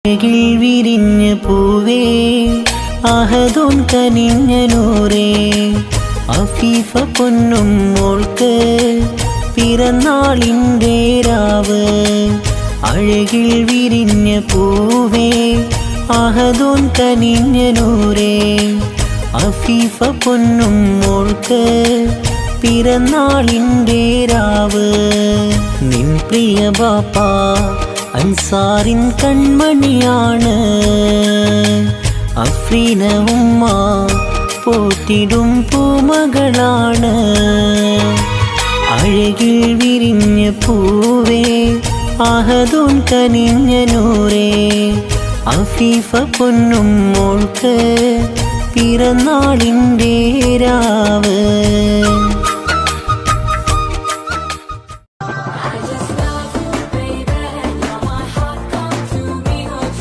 അഴകിൽ വിരിഞ്ഞ പൂവേ അഹദുൻ കനിഞ്ഞ നൂറേ അഫീഫ പൊന്നും മോൾക്ക് പിറന്നാളിൻ്റെ രാവ്. അഴകിൽ വിരിഞ്ഞ പൂവേ അഹദുൻ കനിഞ്ഞ നൂറേ അഫീഫ പൊന്നും മോൾക്ക് പിറന്നാളിൻ്റെ രാവ്. നിൻ പ്രിയ ബാപ്പ അൻസാറിൻ കൺമണിയാണ്, അഫ്രീന ഉമ്മ പോറ്റിടും പൂമകളാണ്. അഴകിൽ വിരിഞ്ഞ പൂവേ അഹദുൻ കനിഞ്ഞ നൂറേ അഫീഫ പൊന്നും മോൾക്ക് പിറന്നാളിൻ്റെ രാവ്.